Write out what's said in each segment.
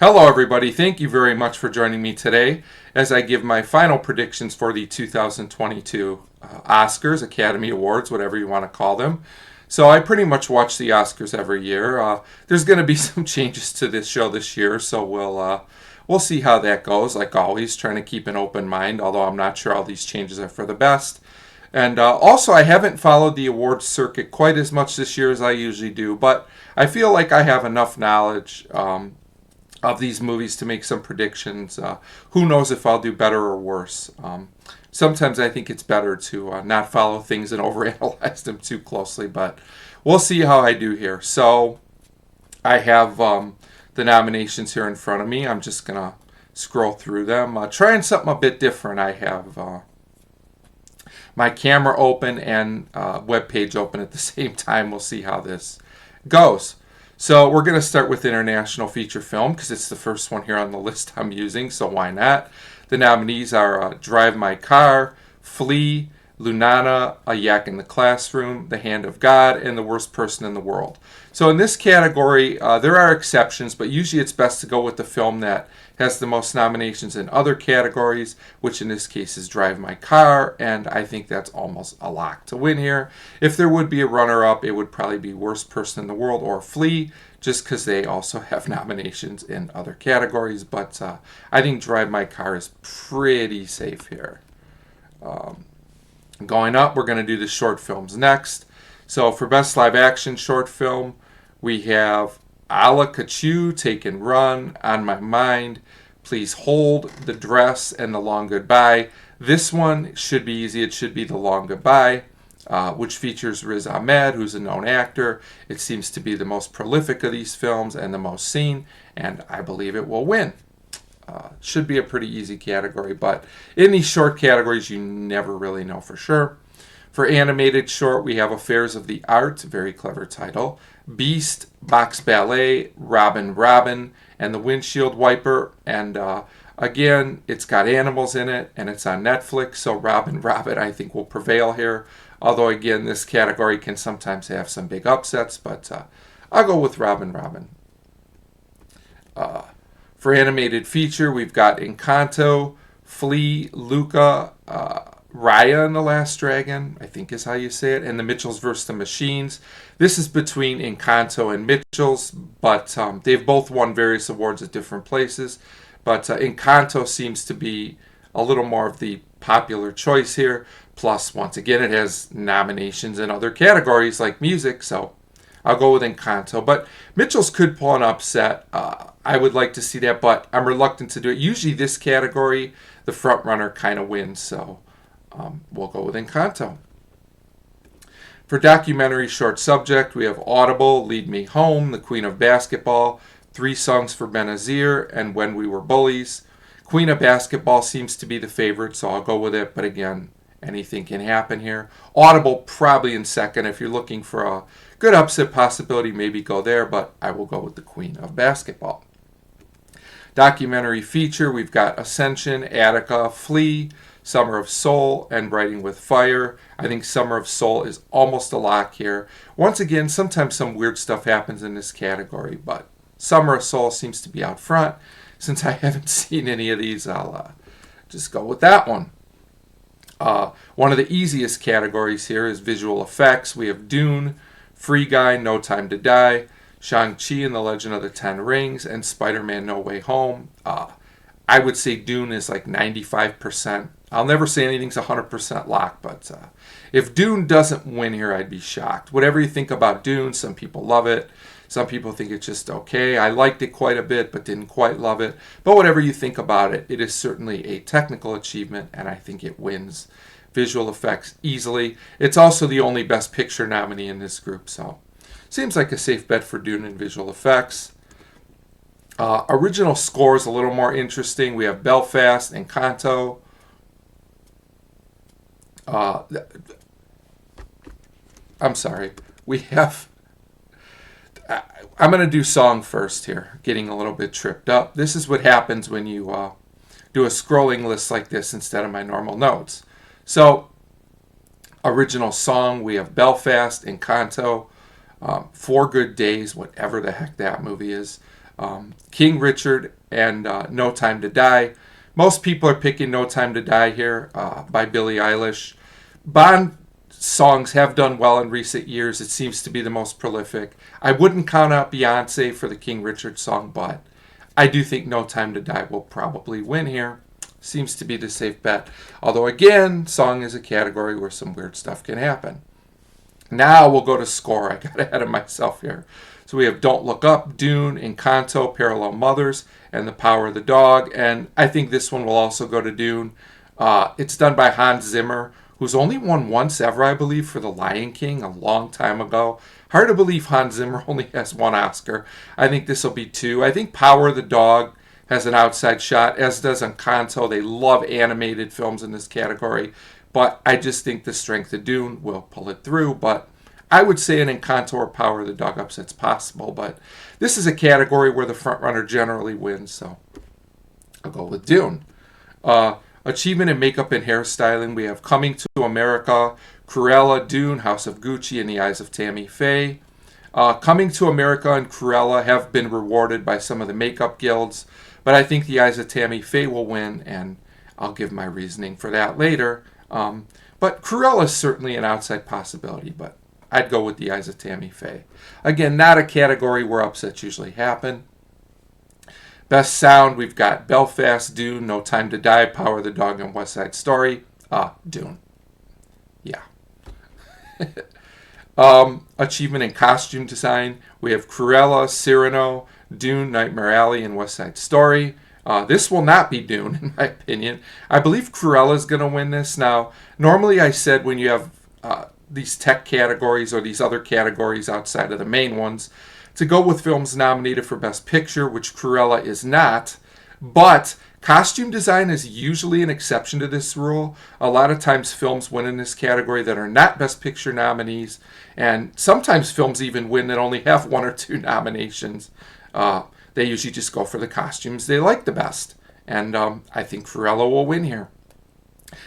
Hello, everybody. Thank you very much for joining me today as I give my final predictions for the 2022 Oscars, Academy Awards, whatever you want to call them. So I pretty much watch the Oscars every year. There's going to be some changes to this show this year, so we'll see how that goes. Like always, trying to keep an open mind, although I'm not sure all these changes are for the best. And also, I haven't followed the awards circuit quite as much this year as I usually do, but I feel like I have enough knowledge of these movies to make some predictions. Who knows if I'll do better or worse? Sometimes I think it's better to not follow things and overanalyze them too closely, but we'll see how I do here. So I have the nominations here in front of me. I'm just going to scroll through them. Trying something a bit different. I have my camera open and web page open at the same time. We'll see how this goes. So we're going to start with International Feature Film because it's the first one here on the list I'm using, so why not? The nominees are Drive My Car, Flee, Lunana, A Yak in the Classroom, The Hand of God, and The Worst Person in the World. So in this category, there are exceptions, but usually it's best to go with the film that has the most nominations in other categories, which in this case is Drive My Car, and I think that's almost a lock to win here. If there would be a runner-up, it would probably be Worst Person in the World or Flee, just because they also have nominations in other categories, but I think Drive My Car is pretty safe here. Going up, we're going to do the short films next. So for Best Live Action Short Film, we have A La Kachu, Take and Run, On My Mind, Please Hold, The Dress, and The Long Goodbye. This one should be easy. It should be The Long Goodbye, which features Riz Ahmed, who's a known actor. It seems to be the most prolific of these films and the most seen, and I believe it will win. Should be a pretty easy category, but in these short categories, you never really know for sure. For animated short, we have Affairs of the Art, very clever title, Beast, Box Ballet, Robin Robin, and The Windshield Wiper. And again, it's got animals in it, and it's on Netflix, so Robin Robin, I think, will prevail here. Although, again, this category can sometimes have some big upsets, but I'll go with Robin Robin. For animated feature, we've got Encanto, Flea, Luca, Raya and the Last Dragon, I think is how you say it, and The Mitchells vs. the Machines. This is between Encanto and Mitchells, but they've both won various awards at different places. But Encanto seems to be a little more of the popular choice here. Plus, once again, it has nominations in other categories like music, so I'll go with Encanto. But Mitchells could pull an upset. I would like to see that, but I'm reluctant to do it. Usually this category, the front runner kind of wins, so we'll go with Encanto. For documentary short subject, we have Audible, Lead Me Home, The Queen of Basketball, Three Songs for Benazir, and When We Were Bullies. Queen of Basketball seems to be the favorite, so I'll go with it, but again, anything can happen here. Audible probably in second. If you're looking for a good upset possibility, maybe go there, but I will go with The Queen of Basketball. Documentary feature, we've got Ascension, Attica, Flee, Summer of Soul, and Writing with Fire. I think Summer of Soul is almost a lock here. Once again, sometimes some weird stuff happens in this category, but Summer of Soul seems to be out front. Since I haven't seen any of these, I'll just go with that one. One of the easiest categories here is visual effects. We have Dune, Free Guy, No Time to Die, Shang-Chi and the Legend of the Ten Rings, and Spider-Man No Way Home. I would say Dune is like 95%. I'll never say anything's 100% lock, but if Dune doesn't win here, I'd be shocked. Whatever you think about Dune, some people love it. Some people think it's just okay. I liked it quite a bit, but didn't quite love it. But whatever you think about it, it is certainly a technical achievement, and I think it wins visual effects easily. It's also the only Best Picture nominee in this group, so seems like a safe bet for Dune and visual effects. Original score is a little more interesting. We have Belfast, Encanto. I'm sorry. We have... I'm going to do song first here, getting a little bit tripped up. This is what happens when you do a scrolling list like this instead of my normal notes. So, original song, we have Belfast, Encanto, 4 Good Days, whatever the heck that movie is, King Richard and No Time to Die. Most people are picking No Time to Die here by Billie Eilish. Bond songs have done well in recent years. It seems to be the most prolific. I wouldn't count out Beyonce for the King Richard song, but I do think No Time to Die will probably win here. Seems to be the safe bet. Although, again, song is a category where some weird stuff can happen. Now we'll go to score. I got ahead of myself here. So we have Don't Look Up, Dune, Encanto, Parallel Mothers, and The Power of the Dog. And I think this one will also go to Dune. It's done by Hans Zimmer, who's only won once ever, I believe, for The Lion King a long time ago. Hard to believe Hans Zimmer only has one Oscar. I think this will be two. I think Power of the Dog has an outside shot, as does Encanto. They love animated films in this category. But I just think the strength of Dune will pull it through. But I would say an Encanto or Power of the Dog upset's possible. But this is a category where the frontrunner generally wins. So I'll go with Dune. Achievement in makeup and hairstyling, we have Coming to America, Cruella, Dune, House of Gucci, and The Eyes of Tammy Faye. Coming to America and Cruella have been rewarded by some of the makeup guilds, but I think The Eyes of Tammy Faye will win, and I'll give my reasoning for that later. But Cruella is certainly an outside possibility, but I'd go with The Eyes of Tammy Faye. Again, not a category where upsets usually happen. Best sound, we've got Belfast, Dune, No Time to Die, Power of the Dog, and West Side Story. Dune. Yeah. Achievement in costume design, we have Cruella, Cyrano, Dune, Nightmare Alley, and West Side Story. This will not be Dune, in my opinion. I believe Cruella is going to win this. Now, normally I said when you have these tech categories or these other categories outside of the main ones, to go with films nominated for Best Picture, which Cruella is not. But costume design is usually an exception to this rule. A lot of times films win in this category that are not Best Picture nominees. And sometimes films even win that only have one or two nominations. They usually just go for the costumes they like the best. And I think Cruella will win here.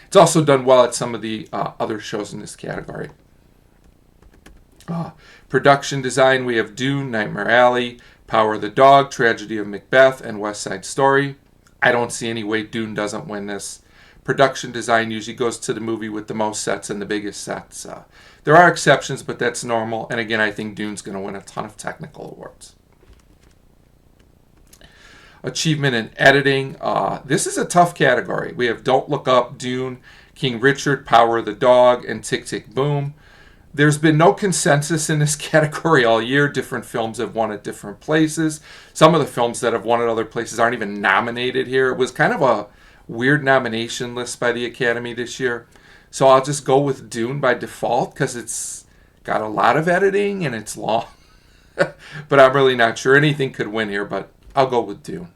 It's also done well at some of the other shows in this category. Production design, we have Dune, Nightmare Alley, Power of the Dog, Tragedy of Macbeth, and West Side Story. I don't see any way Dune doesn't win this. Production design usually goes to the movie with the most sets and the biggest sets. There are exceptions, but that's normal. And again, I think Dune's going to win a ton of technical awards. Achievement in editing. This is a tough category. We have Don't Look Up, Dune, King Richard, Power of the Dog, and Tick Tick Boom. There's been no consensus in this category all year. Different films have won at different places. Some of the films that have won at other places aren't even nominated here. It was kind of a weird nomination list by the Academy this year. So I'll just go with Dune by default because it's got a lot of editing and it's long. But I'm really not sure. Anything could win here, but I'll go with Dune.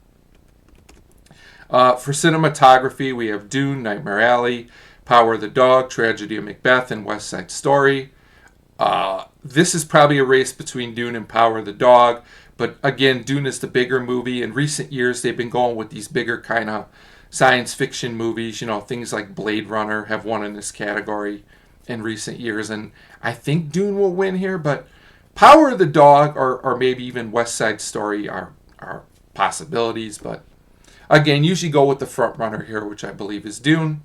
For cinematography, we have Dune, Nightmare Alley, Power of the Dog, Tragedy of Macbeth, and West Side Story. This is probably a race between Dune and Power of the Dog. But again, Dune is the bigger movie. In recent years, they've been going with these bigger kind of science fiction movies. You know, things like Blade Runner have won in this category in recent years. And I think Dune will win here. But Power of the Dog or maybe even West Side Story are possibilities. But again, usually go with the front runner here, which I believe is Dune.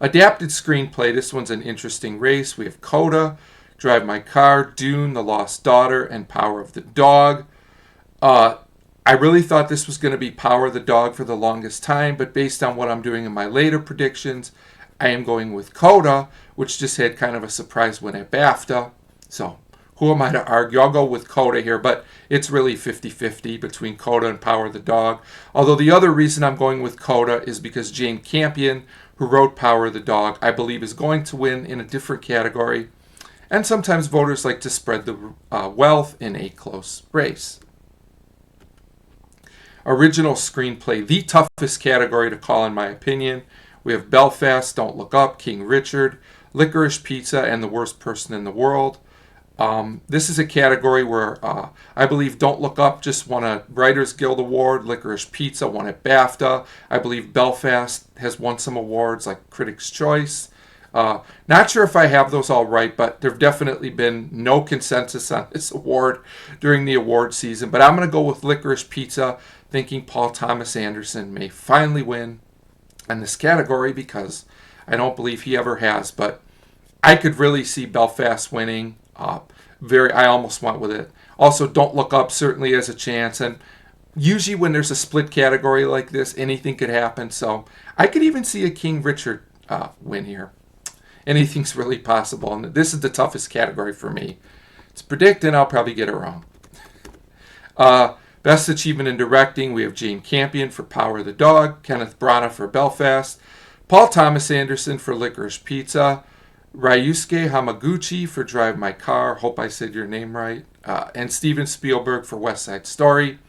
Adapted screenplay, this one's an interesting race. We have Coda, Drive My Car, Dune, The Lost Daughter, and Power of the Dog. I really thought this was going to be Power of the Dog for the longest time, but based on what I'm doing in my later predictions, I am going with Coda, which just had kind of a surprise win at BAFTA. So who am I to argue? I'll go with Coda here, but it's really 50-50 between Coda and Power of the Dog. Although the other reason I'm going with Coda is because Jane Campion, who wrote Power of the Dog, I believe is going to win in a different category. And sometimes voters like to spread the wealth in a close race. Original screenplay, the toughest category to call in my opinion. We have Belfast, Don't Look Up, King Richard, Licorice Pizza, and The Worst Person in the World. This is a category where I believe Don't Look Up just won a Writers Guild Award. Licorice Pizza won at BAFTA. I believe Belfast has won some awards like Critics' Choice. Not sure if I have those all right, but there have definitely been no consensus on this award during the award season. But I'm going to go with Licorice Pizza, thinking Paul Thomas Anderson may finally win in this category because I don't believe he ever has. But I could really see Belfast winning. I almost went with it. Also, Don't Look Up certainly has a chance, and usually when there's a split category like this, anything could happen. So I could even see a King Richard win here. Anything's really possible, and this is the toughest category for me. It's predicting I'll probably get it wrong. Best Achievement in Directing, we have Jane Campion for Power of the Dog, Kenneth Branagh for Belfast, Paul Thomas Anderson for Licorice Pizza, Ryusuke Hamaguchi for Drive My Car, hope I said your name right, and Steven Spielberg for West Side Story.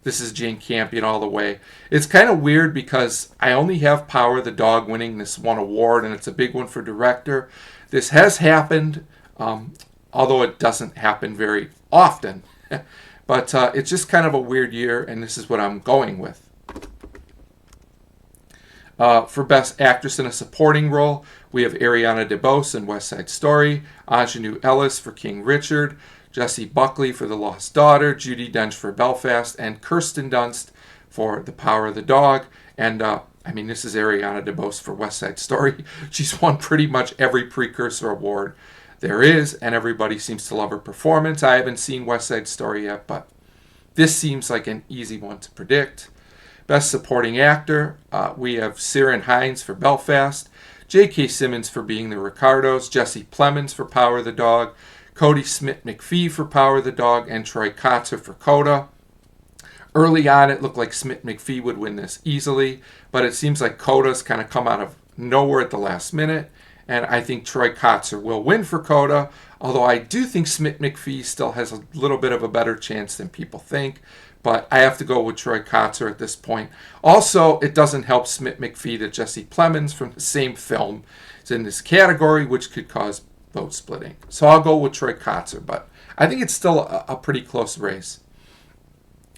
This is Jane Campion all the way. It's kind of weird because I only have Power of the Dog winning this one award, and it's a big one for director. This has happened, although it doesn't happen very often. But it's just kind of a weird year, and this is what I'm going with. For Best Actress in a Supporting Role, we have Ariana DeBose in West Side Story, Aunjanue Ellis for King Richard, Jessie Buckley for The Lost Daughter, Judi Dench for Belfast, and Kirsten Dunst for The Power of the Dog. And, this is Ariana DeBose for West Side Story. She's won pretty much every precursor award there is, and everybody seems to love her performance. I haven't seen West Side Story yet, but this seems like an easy one to predict. Best Supporting Actor, we have Ciarán Hinds for Belfast, J.K. Simmons for Being the Ricardos, Jesse Plemons for Power of the Dog, Cody Smith-McPhee for Power of the Dog, and Troy Kotsur for Coda. Early on, it looked like Smith-McPhee would win this easily, but it seems like Coda's kind of come out of nowhere at the last minute, and I think Troy Kotsur will win for Coda, although I do think Smith-McPhee still has a little bit of a better chance than people think, but I have to go with Troy Kotsur at this point. Also, it doesn't help Smith-McPhee that Jesse Plemons from the same film is in this category, which could cause vote splitting. So I'll go with Troy Kotsur, but I think it's still a pretty close race.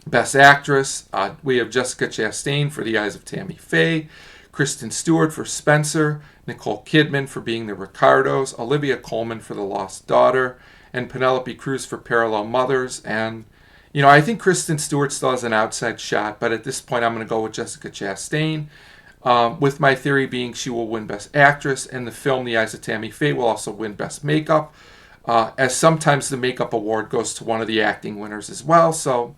Best Actress, we have Jessica Chastain for The Eyes of Tammy Faye, Kristen Stewart for Spencer, Nicole Kidman for Being the Ricardos, Olivia Colman for The Lost Daughter, and Penelope Cruz for Parallel Mothers. And, I think Kristen Stewart still has an outside shot, but at this point I'm going to go with Jessica Chastain, with my theory being she will win Best Actress, and the film The Eyes of Tammy Faye will also win Best Makeup, as sometimes the Makeup Award goes to one of the acting winners as well, so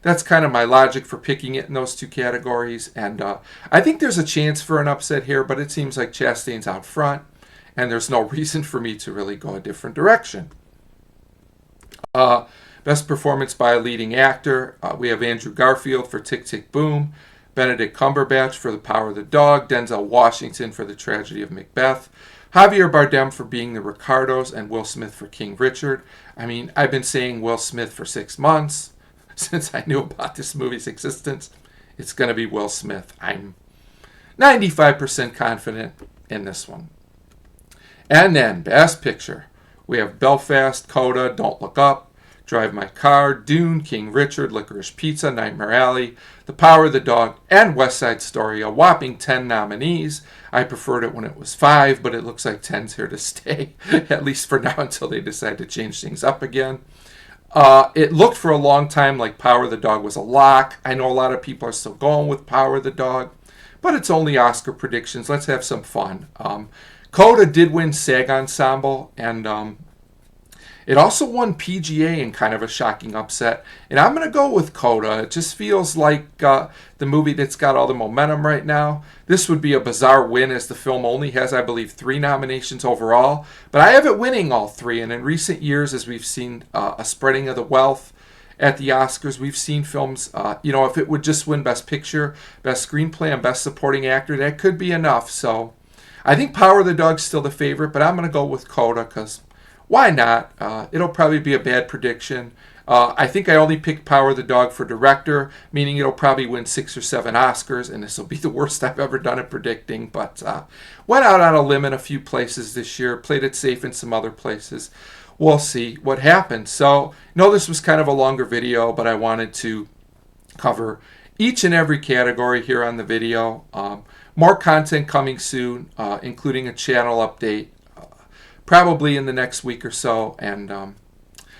that's kind of my logic for picking it in those two categories. And I think there's a chance for an upset here, but it seems like Chastain's out front, and there's no reason for me to really go a different direction. Best Performance by a Leading Actor, we have Andrew Garfield for Tick, Tick, Boom, Benedict Cumberbatch for The Power of the Dog, Denzel Washington for The Tragedy of Macbeth, Javier Bardem for Being the Ricardos, and Will Smith for King Richard. I've been saying Will Smith for 6 months. Since I knew about this movie's existence, it's going to be Will Smith. I'm 95% confident in this one. And then, Best Picture. We have Belfast, Coda, Don't Look Up, Drive My Car, Dune, King Richard, Licorice Pizza, Nightmare Alley, The Power of the Dog, and West Side Story. A whopping 10 nominees. I preferred it when it was 5, but it looks like 10's here to stay, at least for now, until they decide to change things up again. It looked for a long time like Power of the Dog was a lock. I know a lot of people are still going with Power of the Dog, but it's only Oscar predictions. Let's have some fun. Coda did win SAG Ensemble, and it also won PGA in kind of a shocking upset. And I'm going to go with Coda. It just feels like the movie that's got all the momentum right now. This would be a bizarre win, as the film only has, I believe, 3 nominations overall. But I have it winning all 3. And in recent years, as we've seen a spreading of the wealth at the Oscars, we've seen films, if it would just win Best Picture, Best Screenplay, and Best Supporting Actor, that could be enough. So I think Power of the Dog's still the favorite, but I'm going to go with Coda because why not? It'll probably be a bad prediction. I think I only picked Power of the Dog for director, meaning it'll probably win 6 or 7 Oscars, and this will be the worst I've ever done at predicting. But went out on a limb in a few places this year, played it safe in some other places. We'll see what happens. So, this was kind of a longer video, but I wanted to cover each and every category here on the video. More content coming soon, including a channel update, probably in the next week or so. And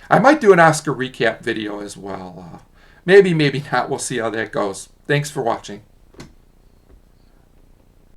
I might do an Oscar recap video as well. Maybe, maybe not. We'll see how that goes. Thanks for watching.